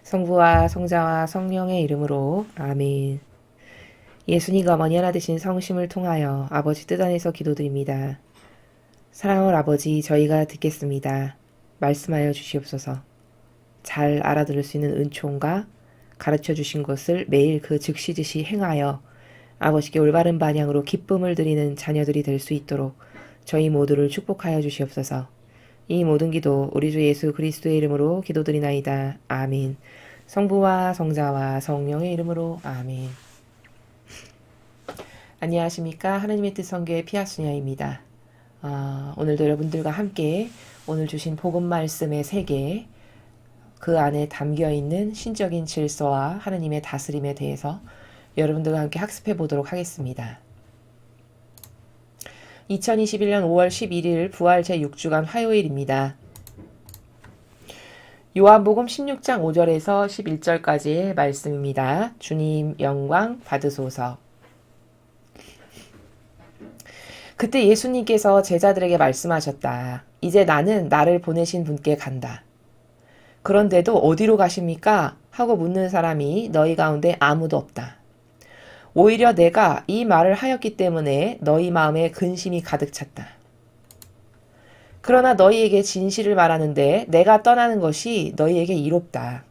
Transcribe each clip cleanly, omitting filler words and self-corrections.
성부와 성자와 성령의 이름으로 아멘. 예수님과 어머니 하나 되신 성심을 통하여 아버지 뜻 안에서 기도드립니다. 사랑하는 아버지, 저희가 듣겠습니다. 말씀하여 주시옵소서. 잘 알아들을 수 있는 은총과 가르쳐 주신 것을 매일 그 즉시즉시 행하여 아버지께 올바른 방향으로 기쁨을 드리는 자녀들이 될 수 있도록 저희 모두를 축복하여 주시옵소서. 이 모든 기도 우리 주 예수 그리스도의 이름으로 기도드리나이다. 아멘. 성부와 성자와 성령의 이름으로 아멘. 안녕하십니까. 하나님의 뜻 선교의 피아수녀입니다. 오늘도 여러분들과 함께 오늘 주신 복음 말씀의 세계, 그 안에 담겨있는 신적인 질서와 하나님의 다스림에 대해서 여러분들과 함께 학습해 보도록 하겠습니다. 2021년 5월 11일 부활 제6주간 화요일입니다. 요한복음 16장 5절에서 11절까지의 말씀입니다. 주님 영광 받으소서. 그때 예수님께서 제자들에게 말씀하셨다. 이제 나는 나를 보내신 분께 간다. 그런데도 어디로 가십니까? 하고 묻는 사람이 너희 가운데 아무도 없다. 오히려 내가 이 말을 하였기 때문에 너희 마음에 근심이 가득 찼다. 그러나 너희에게 진실을 말하는데 내가 떠나는 것이 너희에게 이롭다.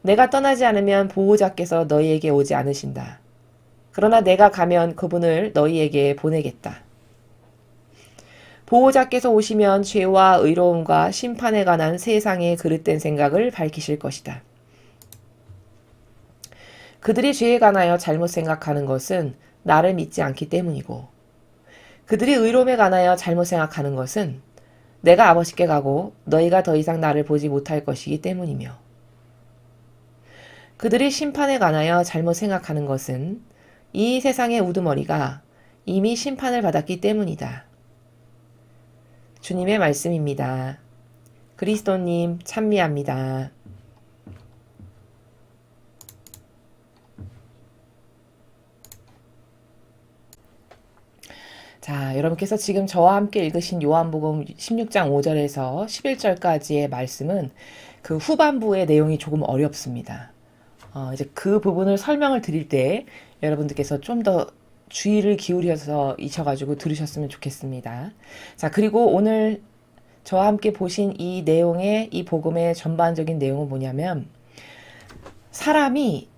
내가 떠나지 않으면 보호자께서 너희에게 오지 않으신다. 그러나 내가 가면 그분을 너희에게 보내겠다. 보호자께서 오시면 죄와 의로움과 심판에 관한 세상의 그릇된 생각을 밝히실 것이다. 그들이 죄에 관하여 잘못 생각하는 것은 나를 믿지 않기 때문이고, 그들이 의로움에 관하여 잘못 생각하는 것은 내가 아버지께 가고 너희가 더 이상 나를 보지 못할 것이기 때문이며, 그들이 심판에 관하여 잘못 생각하는 것은 이 세상의 우두머리가 이미 심판을 받았기 때문이다. 주님의 말씀입니다. 그리스도님 찬미합니다. 자, 여러분께서 지금 저와 함께 읽으신 요한복음 16장 5절에서 11절까지의 말씀은 그 후반부의 내용이 조금 어렵습니다. 이제 그 부분을 설명을 드릴 때 여러분들께서 좀 더 주의를 기울여서 이셔가지고 들으셨으면 좋겠습니다. 자, 그리고 오늘 저와 함께 보신 이 내용의, 이 복음의 전반적인 내용은 뭐냐면, 사람이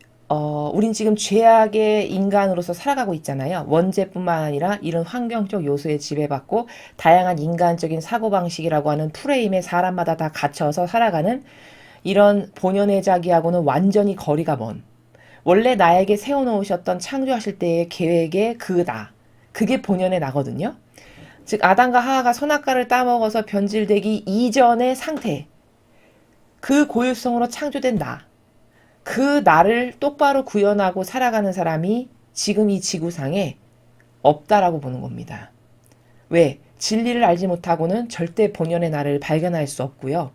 우린 지금 죄악의 인간으로서 살아가고 있잖아요. 원죄뿐만 아니라 이런 환경적 요소에 지배받고 다양한 인간적인 사고방식이라고 하는 프레임에 사람마다 다 갇혀서 살아가는 이런 본연의 자기하고는 완전히 거리가 먼, 원래 나에게 세워놓으셨던 창조하실 때의 계획의 그 나, 그게 본연의 나거든요. 즉 아담과 하와가 선악과를 따먹어서 변질되기 이전의 상태, 그 고유성으로 창조된 나, 그 나를 똑바로 구현하고 살아가는 사람이 지금 이 지구상에 없다라고 보는 겁니다. 왜? 진리를 알지 못하고는 절대 본연의 나를 발견할 수 없고요.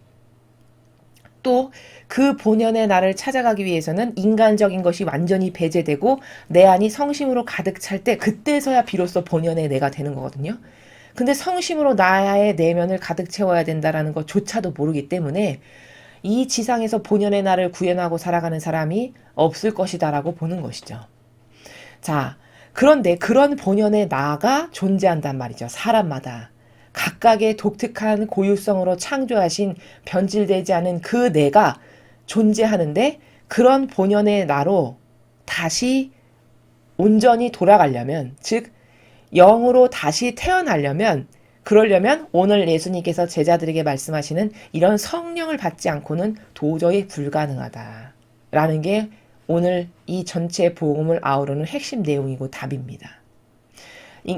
또 그 본연의 나를 찾아가기 위해서는 인간적인 것이 완전히 배제되고 내 안이 성심으로 가득 찰 때, 그때서야 비로소 본연의 내가 되는 거거든요. 근데 성심으로 나의 내면을 가득 채워야 된다는 것조차도 모르기 때문에 이 지상에서 본연의 나를 구현하고 살아가는 사람이 없을 것이다라고 보는 것이죠. 자, 그런데 그런 본연의 나가 존재한단 말이죠. 사람마다. 각각의 독특한 고유성으로 창조하신 변질되지 않은 그 내가 존재하는데, 그런 본연의 나로 다시 온전히 돌아가려면, 즉 영으로 다시 태어나려면, 그러려면 오늘 예수님께서 제자들에게 말씀하시는 이런 성령을 받지 않고는 도저히 불가능하다라는 게 오늘 이 전체 복음을 아우르는 핵심 내용이고 답입니다.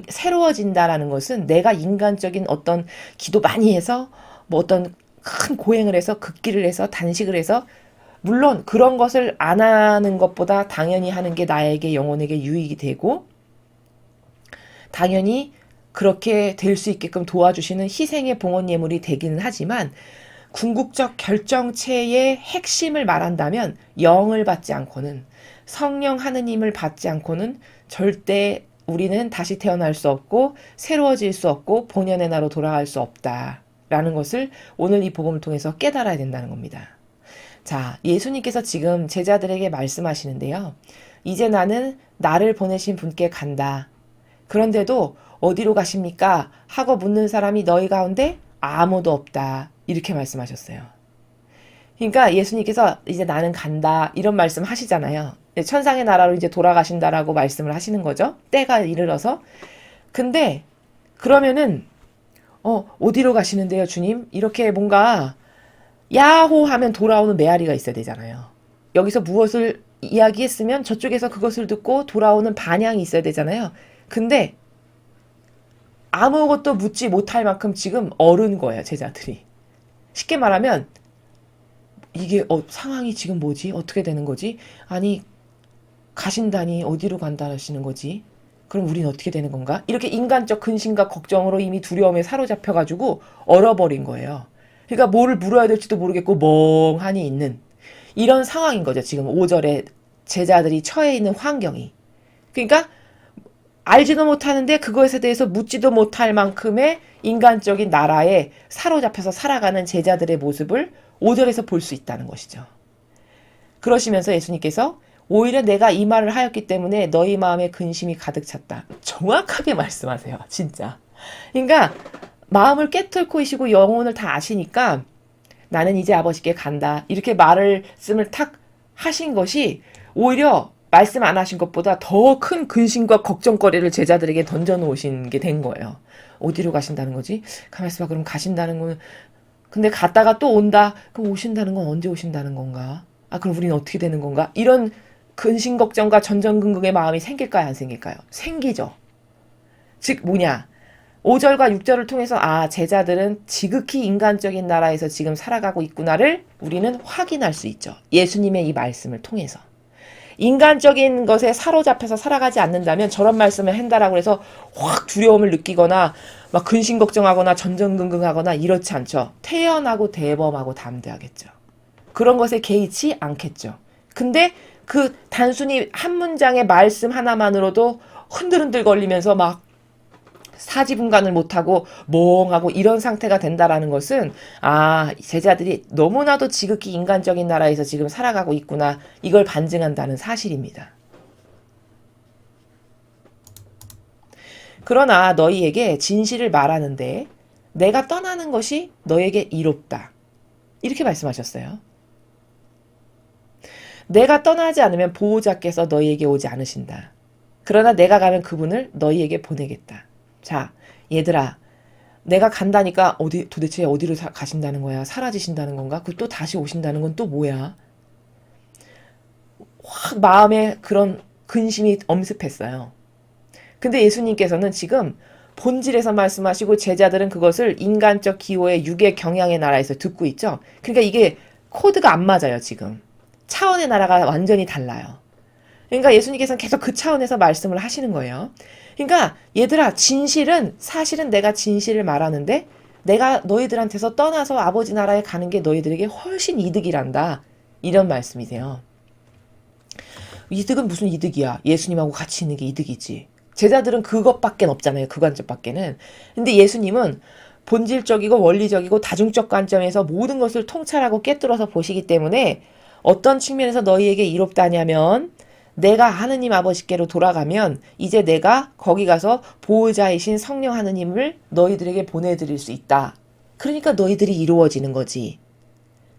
새로워진다라는 것은 내가 인간적인 어떤 기도 많이 해서 뭐 어떤 큰 고행을 해서 극기를 해서 단식을 해서, 물론 그런 것을 안 하는 것보다 당연히 하는 게 나에게 영혼에게 유익이 되고 당연히 그렇게 될 수 있게끔 도와주시는 희생의 봉헌 예물이 되기는 하지만, 궁극적 결정체의 핵심을 말한다면 영을 받지 않고는, 성령 하느님을 받지 않고는 절대 우리는 다시 태어날 수 없고 새로워질 수 없고 본연의 나로 돌아갈 수 없다라는 것을 오늘 이 복음을 통해서 깨달아야 된다는 겁니다. 자, 예수님께서 지금 제자들에게 말씀하시는데요. 이제 나는 나를 보내신 분께 간다. 그런데도 어디로 가십니까? 하고 묻는 사람이 너희 가운데 아무도 없다. 이렇게 말씀하셨어요. 그러니까 예수님께서 이제 나는 간다. 이런 말씀 하시잖아요. 천상의 나라로 이제 돌아가신다라고 말씀을 하시는 거죠. 때가 이르러서. 근데 그러면은 어디로 가시는데요, 주님? 이렇게 뭔가 야호 하면 돌아오는 메아리가 있어야 되잖아요. 여기서 무엇을 이야기했으면 저쪽에서 그것을 듣고 돌아오는 반향이 있어야 되잖아요. 근데 아무것도 묻지 못할 만큼 지금 얼은 거예요, 제자들이. 쉽게 말하면 이게 상황이 지금 뭐지? 어떻게 되는 거지? 아니 가신다니 어디로 간다 하시는 거지? 그럼 우린 어떻게 되는 건가? 이렇게 인간적 근심과 걱정으로 이미 두려움에 사로잡혀가지고 얼어버린 거예요. 그러니까 뭐를 물어야 될지도 모르겠고 멍하니 있는 이런 상황인 거죠. 지금 5절에 제자들이 처해 있는 환경이. 그러니까 알지도 못하는데 그것에 대해서 묻지도 못할 만큼의 인간적인 나라에 사로잡혀서 살아가는 제자들의 모습을 5절에서 볼 수 있다는 것이죠. 그러시면서 예수님께서 오히려 내가 이 말을 하였기 때문에 너희 마음에 근심이 가득 찼다. 정확하게 말씀하세요. 진짜. 그러니까 마음을 깨뚫고이시고 영혼을 다 아시니까 나는 이제 아버지께 간다. 이렇게 말씀을 탁 하신 것이 오히려 말씀 안 하신 것보다 더 큰 근심과 걱정거리를 제자들에게 던져놓으신 게 된 거예요. 어디로 가신다는 거지? 가만있어 봐. 그럼 가신다는 건 근데 갔다가 또 온다. 그럼 오신다는 건 언제 오신다는 건가? 아, 그럼 우리는 어떻게 되는 건가? 이런 근심 걱정과 전전긍긍의 마음이 생길까요? 안 생길까요? 생기죠. 즉 뭐냐? 5절과 6절을 통해서 제자들은 지극히 인간적인 나라에서 지금 살아가고 있구나를 우리는 확인할 수 있죠. 예수님의 이 말씀을 통해서. 인간적인 것에 사로잡혀서 살아가지 않는다면 저런 말씀을 한다라고 해서 확 두려움을 느끼거나 막 근심 걱정하거나 전전긍긍하거나 이렇지 않죠. 태연하고 대범하고 담대하겠죠. 그런 것에 개의치 않겠죠. 근데 그 단순히 한 문장의 말씀 하나만으로도 흔들흔들 걸리면서 막 사지분간을 못하고 멍하고 이런 상태가 된다라는 것은 제자들이 너무나도 지극히 인간적인 나라에서 지금 살아가고 있구나 이걸 반증한다는 사실입니다. 그러나 너희에게 진실을 말하는데 내가 떠나는 것이 너에게 이롭다. 이렇게 말씀하셨어요. 내가 떠나지 않으면 보호자께서 너희에게 오지 않으신다. 그러나 내가 가면 그분을 너희에게 보내겠다. 자, 얘들아, 내가 간다니까 도대체 어디로 가신다는 거야? 사라지신다는 건가? 또 다시 오신다는 건 또 뭐야? 확 마음에 그런 근심이 엄습했어요. 근데 예수님께서는 지금 본질에서 말씀하시고 제자들은 그것을 인간적 기호의 육의 경향의 나라에서 듣고 있죠. 그러니까 이게 코드가 안 맞아요, 지금. 차원의 나라가 완전히 달라요. 그러니까 예수님께서는 계속 그 차원에서 말씀을 하시는 거예요. 그러니까 얘들아, 사실은 내가 진실을 말하는데 내가 너희들한테서 떠나서 아버지 나라에 가는 게 너희들에게 훨씬 이득이란다. 이런 말씀이세요. 이득은 무슨 이득이야? 예수님하고 같이 있는 게 이득이지. 제자들은 그것밖에 없잖아요. 그 관점밖에는. 근데 예수님은 본질적이고 원리적이고 다중적 관점에서 모든 것을 통찰하고 꿰뚫어서 보시기 때문에 어떤 측면에서 너희에게 이롭다냐면 내가 하느님 아버지께로 돌아가면 이제 내가 거기 가서 보호자이신 성령 하느님을 너희들에게 보내드릴 수 있다. 그러니까 너희들이 이루어지는 거지.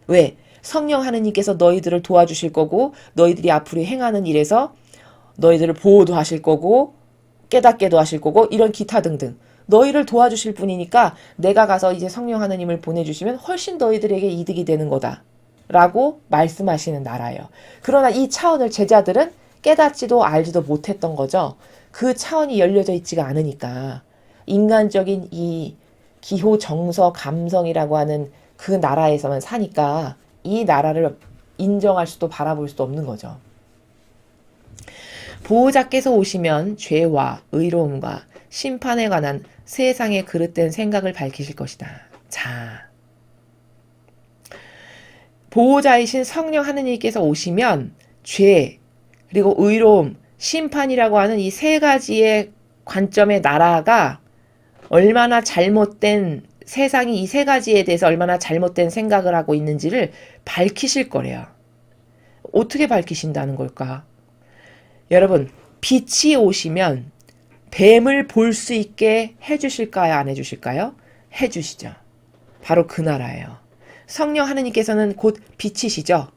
왜? 성령 하느님께서 너희들을 도와주실 거고 너희들이 앞으로 행하는 일에서 너희들을 보호도 하실 거고 깨닫게도 하실 거고 이런 기타 등등 너희를 도와주실 분이니까 내가 가서 이제 성령 하느님을 보내주시면 훨씬 너희들에게 이득이 되는 거다 라고 말씀하시는 나라예요. 그러나 이 차원을 제자들은 깨닫지도 알지도 못했던 거죠. 그 차원이 열려져 있지가 않으니까 인간적인 이 기호 정서 감성이라고 하는 그 나라에서만 사니까 이 나라를 인정할 수도 바라볼 수도 없는 거죠. 보호자께서 오시면 죄와 의로움과 심판에 관한 세상의 그릇된 생각을 밝히실 것이다. 자, 보호자이신 성령 하느님께서 오시면 죄, 그리고 의로움, 심판이라고 하는 이 세 가지의 관점의 나라가 얼마나 잘못된 세상이 이 세 가지에 대해서 얼마나 잘못된 생각을 하고 있는지를 밝히실 거래요. 어떻게 밝히신다는 걸까? 여러분, 빛이 오시면 뱀을 볼 수 있게 해주실까요? 안 해주실까요? 해주시죠. 바로 그 나라예요. 성령 하느님께서는 곧 빛이시죠.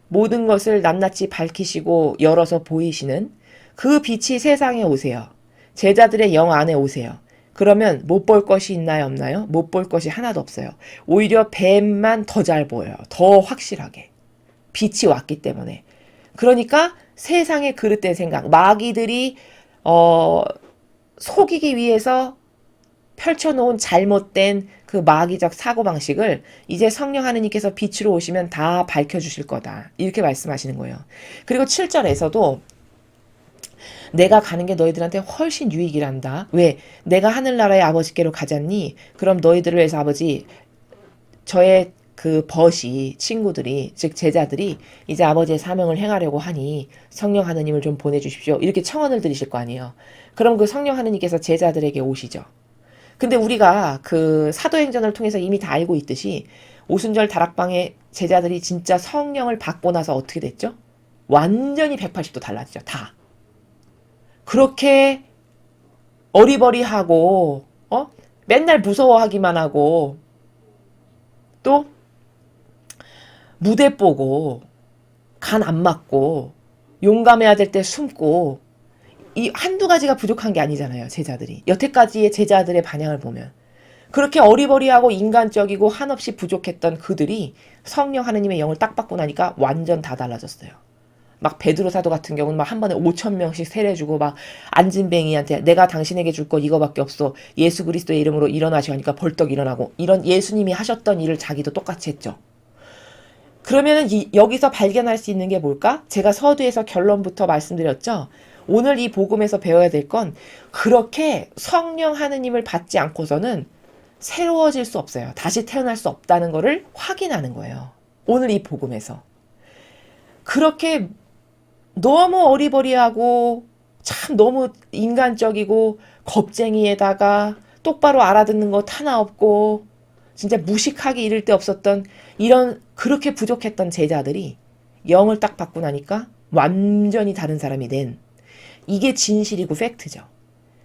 모든 것을 낱낱이 밝히시고 열어서 보이시는 그 빛이 세상에 오세요. 제자들의 영 안에 오세요. 그러면 못 볼 것이 있나요? 없나요? 못 볼 것이 하나도 없어요. 오히려 뱀만 더 잘 보여요. 더 확실하게. 빛이 왔기 때문에. 그러니까 세상의 그릇된 생각, 마귀들이 속이기 위해서 펼쳐놓은 잘못된 그 마귀적 사고방식을 이제 성령 하느님께서 빛으로 오시면 다 밝혀주실 거다. 이렇게 말씀하시는 거예요. 그리고 7절에서도 내가 가는 게 너희들한테 훨씬 유익이란다. 왜? 내가 하늘나라의 아버지께로 가잖니? 그럼 너희들을 위해서 아버지, 저의 그 벗이 친구들이 즉 제자들이 이제 아버지의 사명을 행하려고 하니 성령 하느님을 좀 보내주십시오. 이렇게 청원을 드리실 거 아니에요. 그럼 그 성령 하느님께서 제자들에게 오시죠. 근데 우리가 그 사도행전을 통해서 이미 다 알고 있듯이 오순절 다락방에 제자들이 진짜 성령을 받고 나서 어떻게 됐죠? 완전히 180도 달라지죠. 다. 그렇게 어리버리하고 맨날 무서워하기만 하고 또 무대 보고 간 안 맞고 용감해야 될 때 숨고 이 한두 가지가 부족한 게 아니잖아요. 제자들이. 여태까지의 제자들의 반향을 보면 그렇게 어리버리하고 인간적이고 한없이 부족했던 그들이 성령 하느님의 영을 딱 받고 나니까 완전 다 달라졌어요. 막 베드로 사도 같은 경우는 막 한 번에 5,000명씩 세례주고 막 안진뱅이한테 내가 당신에게 줄 거 이거밖에 없어. 예수 그리스도의 이름으로 일어나시오 하니까 벌떡 일어나고 이런 예수님이 하셨던 일을 자기도 똑같이 했죠. 그러면은 여기서 발견할 수 있는 게 뭘까? 제가 서두에서 결론부터 말씀드렸죠. 오늘 이 복음에서 배워야 될 건 그렇게 성령 하느님을 받지 않고서는 새로워질 수 없어요. 다시 태어날 수 없다는 것을 확인하는 거예요. 오늘 이 복음에서. 그렇게 너무 어리버리하고 참 너무 인간적이고 겁쟁이에다가 똑바로 알아듣는 것 하나 없고 진짜 무식하게 이를 데 없었던 이런 그렇게 부족했던 제자들이 영을 딱 받고 나니까 완전히 다른 사람이 된 이게 진실이고 팩트죠.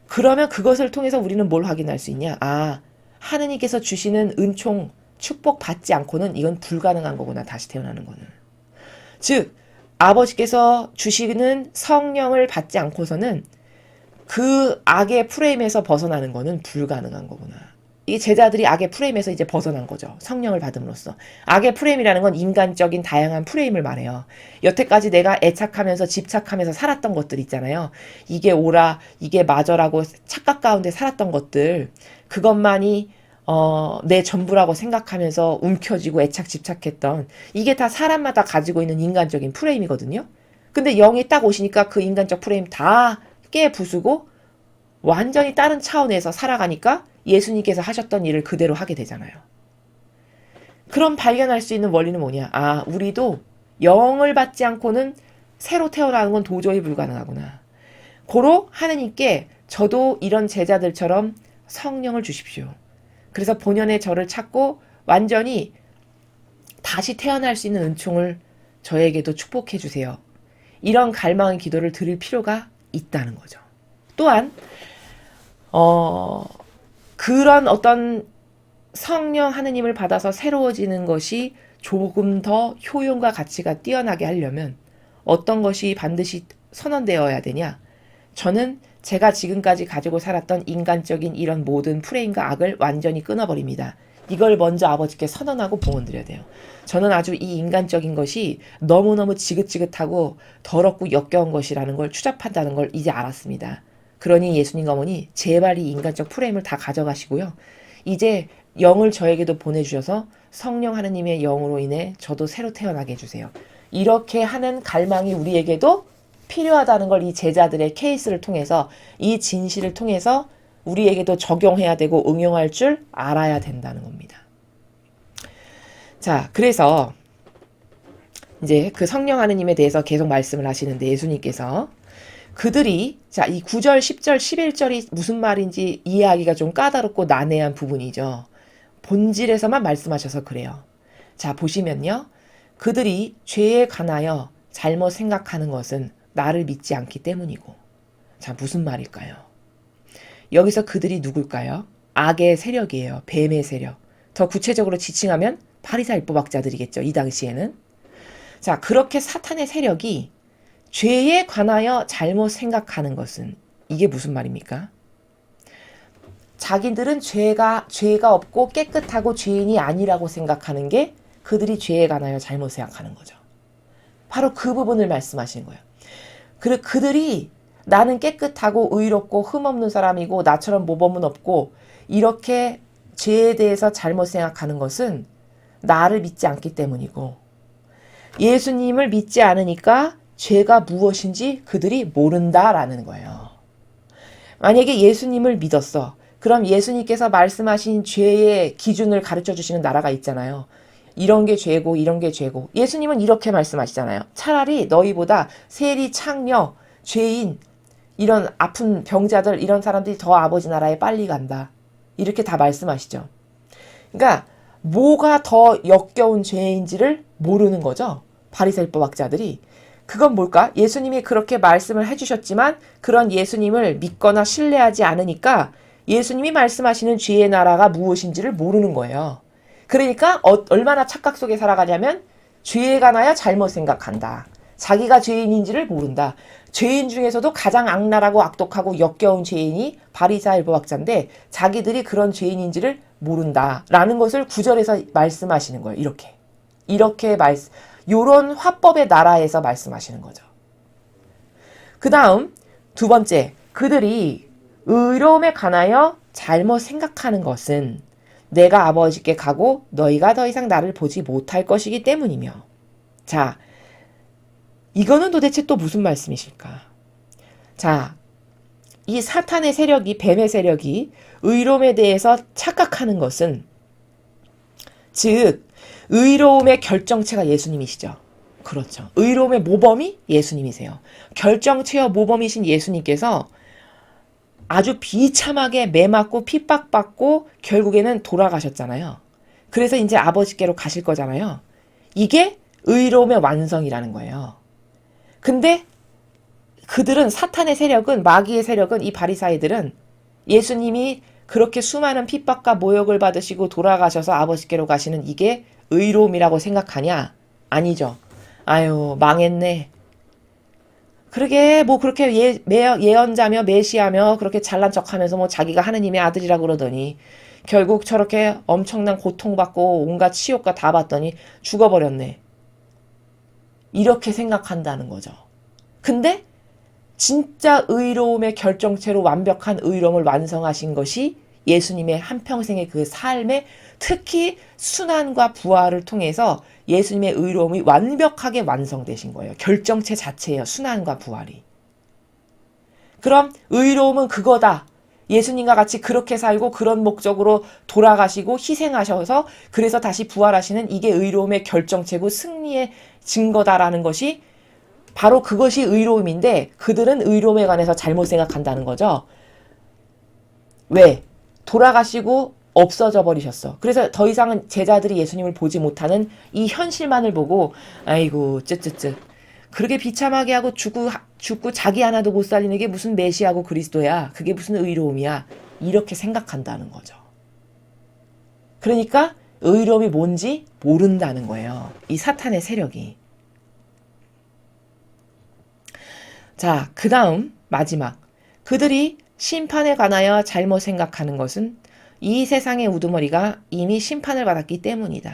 그러면 그것을 통해서 우리는 뭘 확인할 수 있냐? 아, 하느님께서 주시는 은총, 축복 받지 않고는 이건 불가능한 거구나. 다시 태어나는 거는. 즉 아버지께서 주시는 성령을 받지 않고서는 그 악의 프레임에서 벗어나는 거는 불가능한 거구나. 이 제자들이 악의 프레임에서 이제 벗어난 거죠. 성령을 받음으로써. 악의 프레임이라는 건 인간적인 다양한 프레임을 말해요. 여태까지 내가 애착하면서 집착하면서 살았던 것들 있잖아요. 이게 옳아, 이게 맞아라고 착각 가운데 살았던 것들. 그것만이 내 전부라고 생각하면서 움켜쥐고 애착 집착했던 이게 다 사람마다 가지고 있는 인간적인 프레임이거든요. 근데 영이 딱 오시니까 그 인간적 프레임 다 깨부수고 완전히 다른 차원에서 살아가니까 예수님께서 하셨던 일을 그대로 하게 되잖아요. 그럼 발견할 수 있는 원리는 뭐냐? 아, 우리도 영을 받지 않고는 새로 태어나는 건 도저히 불가능하구나. 고로 하느님께 저도 이런 제자들처럼 성령을 주십시오. 그래서 본연의 저를 찾고 완전히 다시 태어날 수 있는 은총을 저에게도 축복해 주세요. 이런 갈망의 기도를 드릴 필요가 있다는 거죠. 또한 그런 어떤 성령 하느님을 받아서 새로워지는 것이 조금 더 효용과 가치가 뛰어나게 하려면 어떤 것이 반드시 선언되어야 되냐? 저는 제가 지금까지 가지고 살았던 인간적인 이런 모든 프레임과 악을 완전히 끊어버립니다. 이걸 먼저 아버지께 선언하고 봉헌드려야 돼요. 저는 아주 이 인간적인 것이 너무너무 지긋지긋하고 더럽고 역겨운 것이라는 걸 추잡한다는 걸 이제 알았습니다. 그러니 예수님 어머니 제발 이 인간적 프레임을 다 가져가시고요. 이제 영을 저에게도 보내주셔서 성령 하느님의 영으로 인해 저도 새로 태어나게 해주세요. 이렇게 하는 갈망이 우리에게도 필요하다는 걸 이 제자들의 케이스를 통해서 이 진실을 통해서 우리에게도 적용해야 되고 응용할 줄 알아야 된다는 겁니다. 자, 그래서 이제 그 성령 하느님에 대해서 계속 말씀을 하시는데 예수님께서 그들이 자, 이 9절, 10절, 11절이 무슨 말인지 이해하기가 좀 까다롭고 난해한 부분이죠. 본질에서만 말씀하셔서 그래요. 자, 보시면요. 그들이 죄에 관하여 잘못 생각하는 것은 나를 믿지 않기 때문이고. 자, 무슨 말일까요? 여기서 그들이 누굴까요? 악의 세력이에요. 뱀의 세력. 더 구체적으로 지칭하면 바리사 율법학자들이겠죠. 이 당시에는. 자, 그렇게 사탄의 세력이 죄에 관하여 잘못 생각하는 것은 이게 무슨 말입니까? 자기들은 죄가 없고 깨끗하고 죄인이 아니라고 생각하는 게 그들이 죄에 관하여 잘못 생각하는 거죠. 바로 그 부분을 말씀하시는 거예요. 그들이 나는 깨끗하고 의롭고 흠없는 사람이고 나처럼 모범은 없고 이렇게 죄에 대해서 잘못 생각하는 것은 나를 믿지 않기 때문이고 예수님을 믿지 않으니까 죄가 무엇인지 그들이 모른다라는 거예요. 만약에 예수님을 믿었어. 그럼 예수님께서 말씀하신 죄의 기준을 가르쳐 주시는 나라가 있잖아요. 이런 게 죄고 이런 게 죄고. 예수님은 이렇게 말씀하시잖아요. 차라리 너희보다 세리, 창녀, 죄인, 이런 아픈 병자들 이런 사람들이 더 아버지 나라에 빨리 간다. 이렇게 다 말씀하시죠. 그러니까 뭐가 더 역겨운 죄인지를 모르는 거죠. 바리새인법학자들이. 그건 뭘까? 예수님이 그렇게 말씀을 해주셨지만 그런 예수님을 믿거나 신뢰하지 않으니까 예수님이 말씀하시는 죄의 나라가 무엇인지를 모르는 거예요. 그러니까 얼마나 착각 속에 살아가냐면 죄에 관하여 잘못 생각한다. 자기가 죄인인지를 모른다. 죄인 중에서도 가장 악랄하고 악독하고 역겨운 죄인이 바리새인법학자인데 자기들이 그런 죄인인지를 모른다라는 것을 구절에서 말씀하시는 거예요. 요런 화법의 나라에서 말씀하시는 거죠. 그 다음 두 번째, 그들이 의로움에 관하여 잘못 생각하는 것은 내가 아버지께 가고 너희가 더 이상 나를 보지 못할 것이기 때문이며. 자, 이거는 도대체 또 무슨 말씀이실까? 자, 이 사탄의 세력이, 뱀의 세력이 의로움에 대해서 착각하는 것은 즉 의로움의 결정체가 예수님이시죠. 그렇죠. 의로움의 모범이 예수님이세요. 결정체와 모범이신 예수님께서 아주 비참하게 매맞고 핍박받고 결국에는 돌아가셨잖아요. 그래서 이제 아버지께로 가실 거잖아요. 이게 의로움의 완성이라는 거예요. 근데 그들은 사탄의 세력은 마귀의 세력은 이 바리사이들은 예수님이 그렇게 수많은 핍박과 모욕을 받으시고 돌아가셔서 아버지께로 가시는 이게 의로움이라고 생각하냐? 아니죠. 아유 망했네. 그러게 뭐 그렇게 예언자며 메시아며 그렇게 잘난 척하면서 뭐 자기가 하느님의 아들이라고 그러더니 결국 저렇게 엄청난 고통받고 온갖 치욕과 다 받더니 죽어버렸네. 이렇게 생각한다는 거죠. 근데 진짜 의로움의 결정체로 완벽한 의로움을 완성하신 것이 예수님의 한평생의 그 삶에 특히 순환과 부활을 통해서 예수님의 의로움이 완벽하게 완성되신 거예요. 결정체 자체예요. 순환과 부활이. 그럼 의로움은 그거다. 예수님과 같이 그렇게 살고 그런 목적으로 돌아가시고 희생하셔서 그래서 다시 부활하시는 이게 의로움의 결정체고 승리의 증거다라는 것이 바로 그것이 의로움인데 그들은 의로움에 관해서 잘못 생각한다는 거죠. 왜? 돌아가시고 없어져 버리셨어. 그래서 더 이상은 제자들이 예수님을 보지 못하는 이 현실만을 보고 아이고 쯧쯧쯧 그렇게 비참하게 하고 죽고 자기 하나도 못 살리는 게 무슨 메시아고 그리스도야. 그게 무슨 의로움이야. 이렇게 생각한다는 거죠. 그러니까 의로움이 뭔지 모른다는 거예요. 이 사탄의 세력이. 자, 그 다음 마지막. 그들이 심판에 관하여 잘못 생각하는 것은 이 세상의 우두머리가 이미 심판을 받았기 때문이다.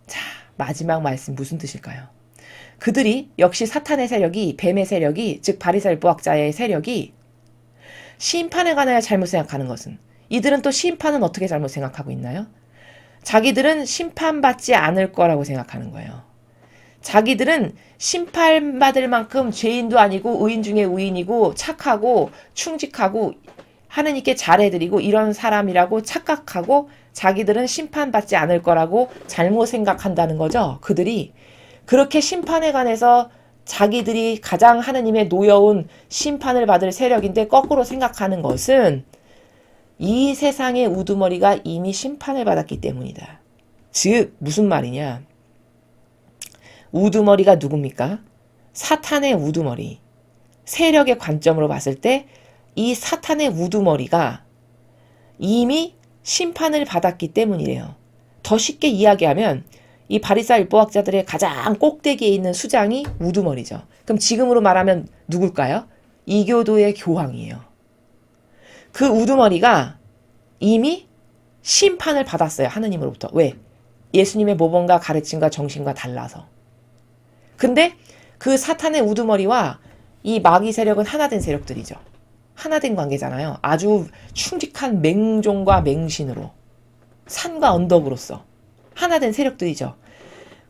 자, 마지막 말씀 무슨 뜻일까요? 그들이 역시 사탄의 세력이, 뱀의 세력이, 즉 바리새인법학자의 세력이 심판에 관하여 잘못 생각하는 것은 이들은 또 심판은 어떻게 잘못 생각하고 있나요? 자기들은 심판받지 않을 거라고 생각하는 거예요. 자기들은 심판받을 만큼 죄인도 아니고 의인 중에 의인이고 착하고 충직하고 하느님께 잘해드리고 이런 사람이라고 착각하고 자기들은 심판받지 않을 거라고 잘못 생각한다는 거죠. 그들이 그렇게 심판에 관해서 자기들이 가장 하느님의 노여운 심판을 받을 세력인데 거꾸로 생각하는 것은 이 세상의 우두머리가 이미 심판을 받았기 때문이다. 즉 무슨 말이냐? 우두머리가 누굽니까? 사탄의 우두머리. 세력의 관점으로 봤을 때 이 사탄의 우두머리가 이미 심판을 받았기 때문이래요. 더 쉽게 이야기하면 이 바리사 율법학자들의 가장 꼭대기에 있는 수장이 우두머리죠. 그럼 지금으로 말하면 누굴까요? 이교도의 교황이에요. 그 우두머리가 이미 심판을 받았어요. 하느님으로부터. 왜? 예수님의 모범과 가르침과 정신과 달라서. 근데 그 사탄의 우두머리와 이 마귀 세력은 하나된 세력들이죠. 하나된 관계잖아요. 아주 충직한 맹종과 맹신으로. 산과 언덕으로서. 하나된 세력들이죠.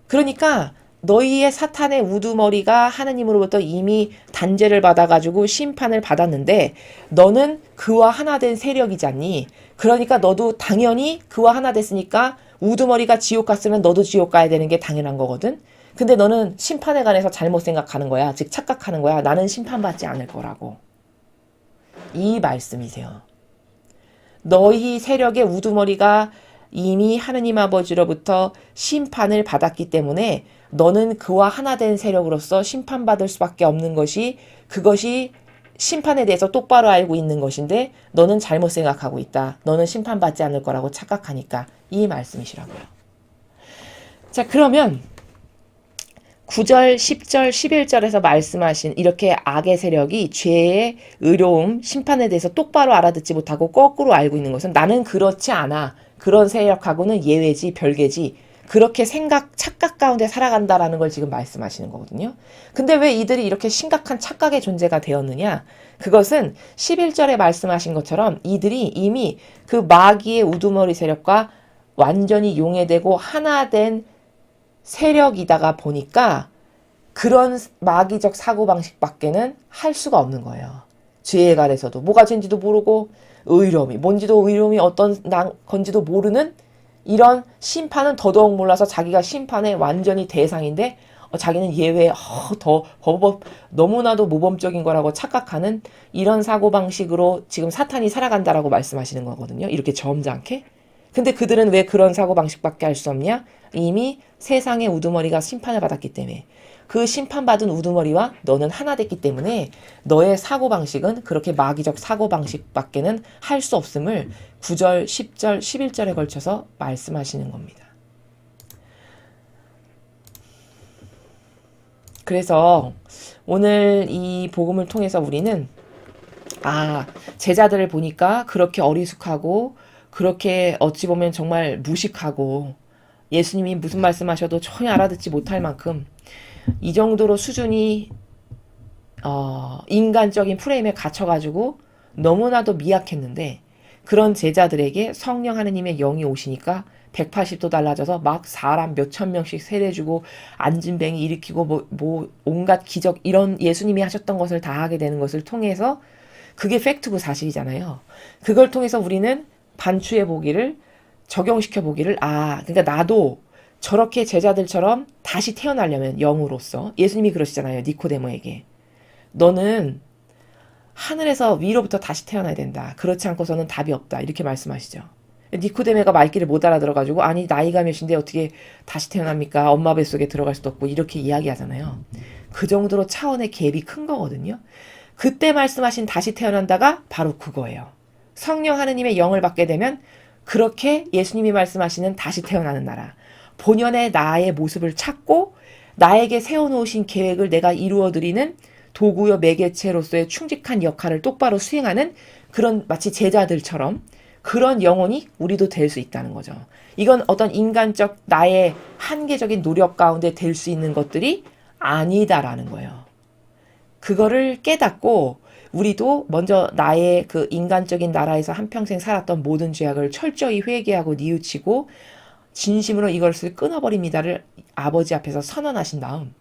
그러니까 너희의 사탄의 우두머리가 하느님으로부터 이미 단죄를 받아가지고 심판을 받았는데 너는 그와 하나된 세력이잖니. 그러니까 너도 당연히 그와 하나 됐으니까 우두머리가 지옥 갔으면 너도 지옥 가야 되는 게 당연한 거거든. 근데 너는 심판에 관해서 잘못 생각하는 거야. 즉 착각하는 거야. 나는 심판받지 않을 거라고. 이 말씀이세요. 너희 세력의 우두머리가 이미 하느님 아버지로부터 심판을 받았기 때문에 너는 그와 하나 된 세력으로서 심판받을 수밖에 없는 것이 그것이 심판에 대해서 똑바로 알고 있는 것인데 너는 잘못 생각하고 있다. 너는 심판받지 않을 거라고 착각하니까 이 말씀이시라고요. 자, 그러면 9절, 10절, 11절에서 말씀하신 이렇게 악의 세력이 죄의 의로움, 심판에 대해서 똑바로 알아듣지 못하고 거꾸로 알고 있는 것은 나는 그렇지 않아. 그런 세력하고는 예외지, 별개지. 그렇게 착각 가운데 살아간다라는 걸 지금 말씀하시는 거거든요. 근데 왜 이들이 이렇게 심각한 착각의 존재가 되었느냐? 그것은 11절에 말씀하신 것처럼 이들이 이미 그 마귀의 우두머리 세력과 완전히 용해되고 하나 된 세력이다가 보니까 그런 마귀적 사고방식밖에는 할 수가 없는 거예요. 죄에 관해서도 뭐가 죄인지도 모르고 의로움이 뭔지도 의로움이 어떤 건지도 모르는 이런 심판은 더더욱 몰라서 자기가 심판의 완전히 대상인데 자기는 예외 더 너무나도 모범적인 거라고 착각하는 이런 사고방식으로 지금 사탄이 살아간다라고 말씀하시는 거거든요. 이렇게 점잖게. 근데 그들은 왜 그런 사고방식밖에 할 수 없냐? 이미 세상의 우두머리가 심판을 받았기 때문에 그 심판받은 우두머리와 너는 하나 됐기 때문에 너의 사고방식은 그렇게 마귀적 사고방식밖에는 할 수 없음을 9절, 10절, 11절에 걸쳐서 말씀하시는 겁니다. 그래서 오늘 이 복음을 통해서 우리는 제자들을 보니까 그렇게 어리숙하고 그렇게 어찌 보면 정말 무식하고 예수님이 무슨 말씀하셔도 전혀 알아듣지 못할 만큼 이 정도로 수준이 인간적인 프레임에 갇혀가지고 너무나도 미약했는데 그런 제자들에게 성령 하느님의 영이 오시니까 180도 달라져서 막 사람 몇천 명씩 세례주고 안진뱅이 일으키고 뭐 온갖 기적 이런 예수님이 하셨던 것을 다 하게 되는 것을 통해서 그게 팩트고 사실이잖아요. 그걸 통해서 우리는 반추해 보기를 적용시켜 보기를 그러니까 나도 저렇게 제자들처럼 다시 태어나려면 영으로서 예수님이 그러시잖아요. 니코데모에게 너는 하늘에서 위로부터 다시 태어나야 된다. 그렇지 않고서는 답이 없다. 이렇게 말씀하시죠. 니코데모가 말귀를 못 알아들어가지고 아니 나이가 몇인데 어떻게 다시 태어납니까? 엄마 뱃속에 들어갈 수도 없고 이렇게 이야기하잖아요. 그 정도로 차원의 갭이 큰 거거든요. 그때 말씀하신 다시 태어난다가 바로 그거예요. 성령 하느님의 영을 받게 되면 그렇게 예수님이 말씀하시는 다시 태어나는 나라. 본연의 나의 모습을 찾고 나에게 세워놓으신 계획을 내가 이루어드리는 도구요 매개체로서의 충직한 역할을 똑바로 수행하는 그런 마치 제자들처럼 그런 영혼이 우리도 될 수 있다는 거죠. 이건 어떤 인간적 나의 한계적인 노력 가운데 될 수 있는 것들이 아니다라는 거예요. 그거를 깨닫고 우리도 먼저 나의 그 인간적인 나라에서 한평생 살았던 모든 죄악을 철저히 회개하고 뉘우치고 진심으로 이것을 끊어버립니다를 아버지 앞에서 선언하신 다음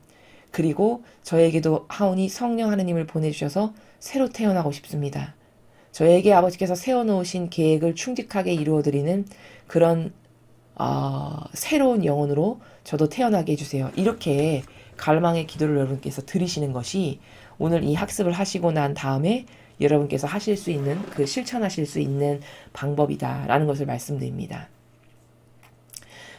그리고 저에게도 하오니 성령 하느님을 보내주셔서 새로 태어나고 싶습니다. 저에게 아버지께서 세워놓으신 계획을 충직하게 이루어드리는 그런 새로운 영혼으로 저도 태어나게 해주세요. 이렇게 갈망의 기도를 여러분께서 드리시는 것이 오늘 이 학습을 하시고 난 다음에 여러분께서 하실 수 있는 실천하실 수 있는 방법이다라는 것을 말씀드립니다.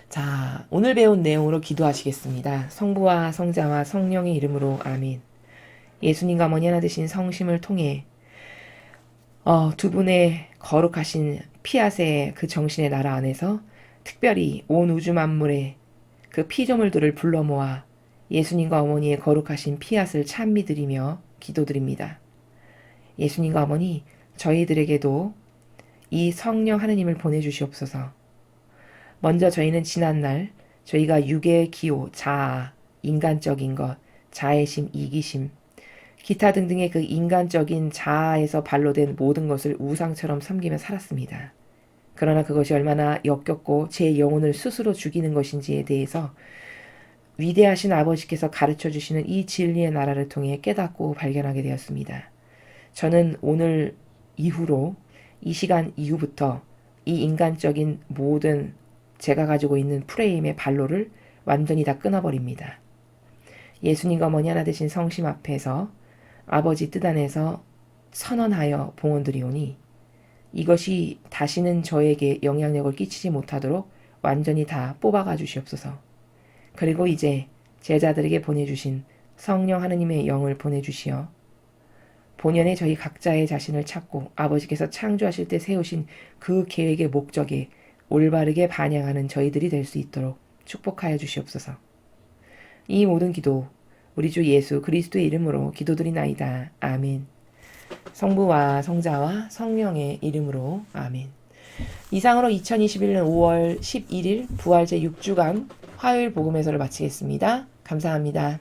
자, 오늘 배운 내용으로 기도하시겠습니다. 성부와 성자와 성령의 이름으로 아멘. 예수님과 어머니 하나 되신 성심을 통해 두 분의 거룩하신 피앗의 그 정신의 나라 안에서 특별히 온 우주 만물의 그 피조물들을 불러 모아 예수님과 어머니의 거룩하신 피앗을 찬미드리며 기도드립니다. 예수님과 어머니, 저희들에게도 이 성령 하느님을 보내주시옵소서. 먼저 저희는 지난날 저희가 육의 기호, 자아, 인간적인 것, 자애심, 이기심, 기타 등등의 그 인간적인 자아에서 발로된 모든 것을 우상처럼 섬기며 살았습니다. 그러나 그것이 얼마나 역겹고 제 영혼을 스스로 죽이는 것인지에 대해서 위대하신 아버지께서 가르쳐 주시는 이 진리의 나라를 통해 깨닫고 발견하게 되었습니다. 저는 오늘 이후로 이 시간 이후부터 이 인간적인 모든 제가 가지고 있는 프레임의 반로를 완전히 다 끊어버립니다. 예수님과 어머니 하나 되신 성심 앞에서 아버지 뜻 안에서 선언하여 봉헌드리오니 이것이 다시는 저에게 영향력을 끼치지 못하도록 완전히 다 뽑아가 주시옵소서. 그리고 이제 제자들에게 보내주신 성령 하느님의 영을 보내주시어 본연의 저희 각자의 자신을 찾고 아버지께서 창조하실 때 세우신 그 계획의 목적에 올바르게 반영하는 저희들이 될 수 있도록 축복하여 주시옵소서. 이 모든 기도 우리 주 예수 그리스도의 이름으로 기도드리나이다. 아멘. 성부와 성자와 성령의 이름으로 아멘. 이상으로 2021년 5월 11일 부활제 6주간 화요일 복음 해설을 마치겠습니다. 감사합니다.